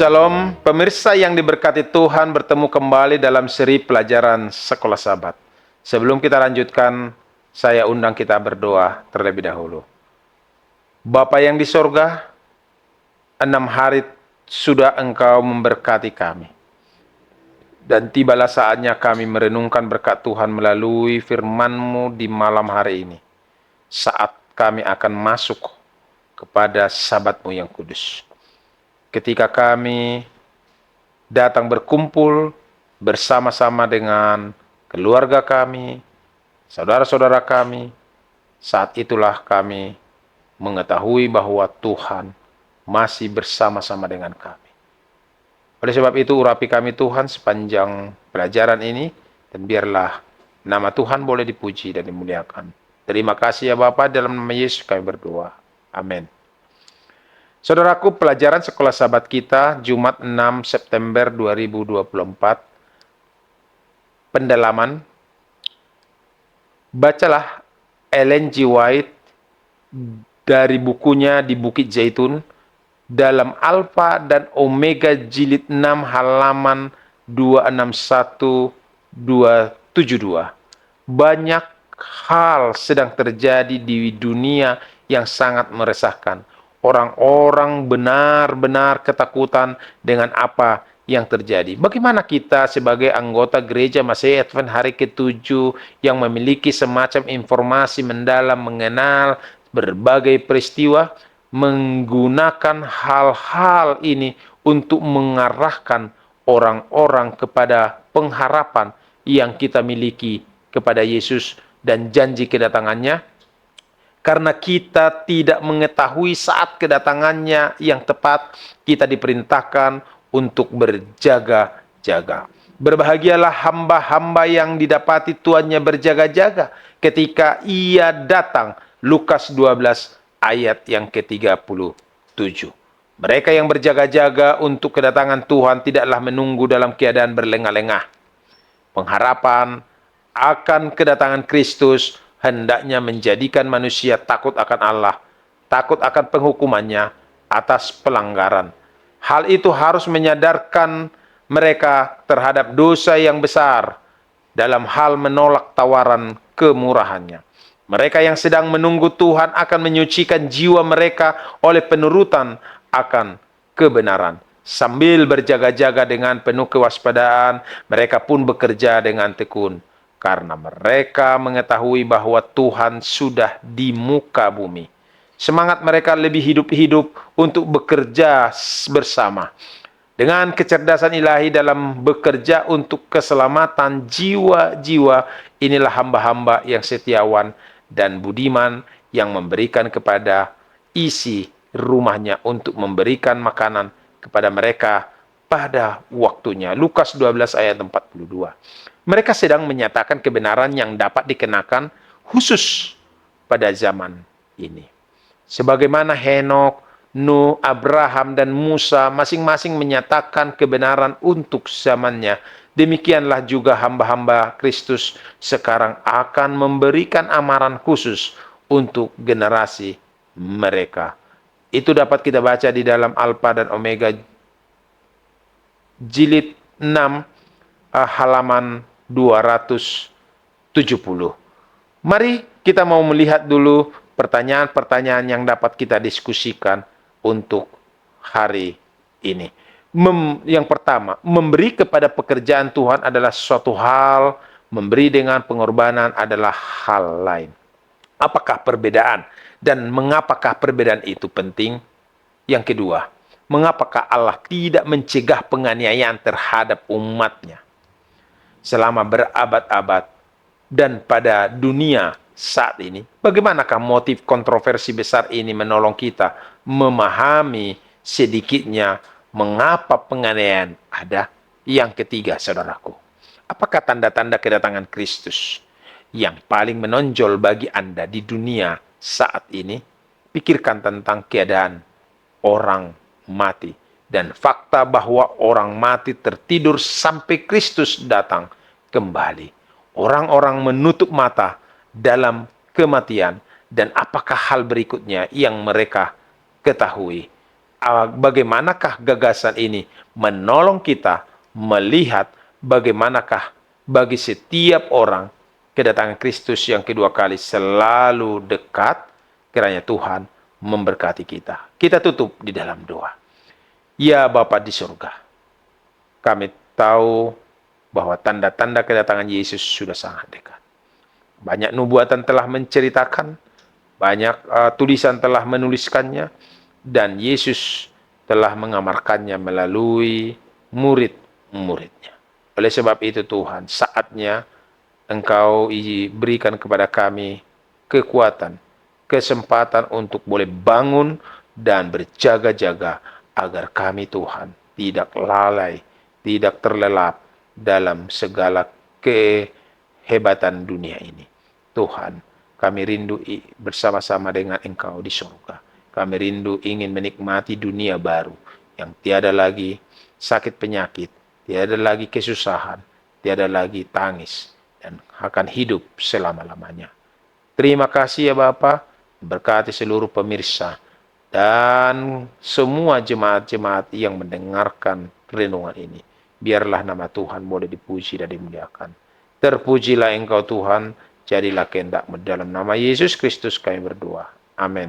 Shalom, pemirsa yang diberkati Tuhan, bertemu kembali dalam seri pelajaran Sekolah Sabat. Sebelum kita lanjutkan, saya undang kita berdoa terlebih dahulu. Bapa yang di sorga, 6 hari sudah Engkau memberkati kami. Dan tibalah saatnya kami merenungkan berkat Tuhan melalui firman-Mu di malam hari ini. Saat kami akan masuk kepada Sabat-Mu yang kudus. Ketika kami datang berkumpul bersama-sama dengan keluarga kami, saudara-saudara kami, saat itulah kami mengetahui bahwa Tuhan masih bersama-sama dengan kami. Oleh sebab itu, urapi kami Tuhan sepanjang pelajaran ini, dan biarlah nama Tuhan boleh dipuji dan dimuliakan. Terima kasih ya Bapa, dalam nama Yesus kami berdoa. Amin. Saudaraku, pelajaran Sekolah Sabat kita Jumat 6 September 2024, pendalaman. Bacalah Ellen G. White dari bukunya Di Bukit Zaitun dalam Alfa dan Omega jilid 6 halaman 261-272. Banyak hal sedang terjadi di dunia yang sangat meresahkan. Orang-orang benar-benar ketakutan dengan apa yang terjadi. Bagaimana kita sebagai anggota gereja Masehi Advent hari ke-7 yang memiliki semacam informasi mendalam mengenal berbagai peristiwa, menggunakan hal-hal ini untuk mengarahkan orang-orang kepada pengharapan yang kita miliki kepada Yesus dan janji kedatangannya? Karena kita tidak mengetahui saat kedatangannya yang tepat, kita diperintahkan untuk berjaga-jaga. Berbahagialah hamba-hamba yang didapati tuannya berjaga-jaga ketika ia datang. Lukas 12 ayat yang ke-37. Mereka yang berjaga-jaga untuk kedatangan Tuhan tidaklah menunggu dalam keadaan berlengah-lengah. Pengharapan akan kedatangan Kristus hendaknya menjadikan manusia takut akan Allah, takut akan penghukumannya atas pelanggaran. Hal itu harus menyadarkan mereka terhadap dosa yang besar dalam hal menolak tawaran kemurahannya. Mereka yang sedang menunggu Tuhan akan menyucikan jiwa mereka oleh penurutan akan kebenaran. Sambil berjaga-jaga dengan penuh kewaspadaan, mereka pun bekerja dengan tekun. Karena mereka mengetahui bahwa Tuhan sudah di muka bumi. Semangat mereka lebih hidup-hidup untuk bekerja bersama. Dengan kecerdasan ilahi dalam bekerja untuk keselamatan jiwa-jiwa, inilah hamba-hamba yang setiawan dan budiman yang memberikan kepada isi rumahnya untuk memberikan makanan kepada mereka pada waktunya. Lukas 12 ayat 42. Mereka sedang menyatakan kebenaran yang dapat dikenakan khusus pada zaman ini. Sebagaimana Henokh, Nuh, Abraham, dan Musa masing-masing menyatakan kebenaran untuk zamannya, demikianlah juga hamba-hamba Kristus sekarang akan memberikan amaran khusus untuk generasi mereka. Itu dapat kita baca di dalam Alfa dan Omega jilid 6 halaman 270. Mari kita mau melihat dulu pertanyaan-pertanyaan yang dapat kita diskusikan untuk hari ini. Yang pertama, memberi kepada pekerjaan Tuhan adalah suatu hal, memberi dengan pengorbanan adalah hal lain. Apakah perbedaan dan mengapakah perbedaan itu penting? Yang kedua, mengapakah Allah tidak mencegah penganiayaan terhadap umatnya selama berabad-abad dan pada dunia saat ini? Bagaimanakah motif kontroversi besar ini menolong kita memahami sedikitnya mengapa penganiayaan ada? Yang ketiga, saudaraku, apakah tanda-tanda kedatangan Kristus yang paling menonjol bagi Anda di dunia saat ini? Pikirkan tentang keadaan orang mati dan fakta bahwa orang mati tertidur sampai Kristus datang kembali. Orang-orang menutup mata dalam kematian, dan apakah hal berikutnya yang mereka ketahui? bagaimanakah gagasan ini menolong kita melihat bagaimanakah bagi setiap orang kedatangan Kristus yang kedua kali selalu dekat. Kiranya Tuhan memberkati kita. Kita tutup di dalam doa. Ya Bapa di surga, kami tahu bahwa tanda-tanda kedatangan Yesus sudah sangat dekat. Banyak nubuatan telah menceritakan, banyak tulisan telah menuliskannya, dan Yesus telah mengamarkannya melalui murid-muridnya. Oleh sebab itu Tuhan, saatnya Engkau berikan kepada kami kekuatan, kesempatan untuk boleh bangun dan berjaga-jaga agar kami Tuhan tidak lalai, tidak terlelap dalam segala kehebatan dunia ini. Tuhan, kami rindu bersama-sama dengan Engkau di surga. Kami rindu ingin menikmati dunia baru yang tiada lagi sakit penyakit, tiada lagi kesusahan, tiada lagi tangis, dan akan hidup selama-lamanya. Terima kasih ya Bapa, berkati seluruh pemirsa dan semua jemaat-jemaat yang mendengarkan renungan ini. Biarlah nama Tuhan boleh dipuji dan dimuliakan. Terpujilah Engkau Tuhan, jadilah kehendak-Mu dalam nama Yesus Kristus kami berdoa. Amin.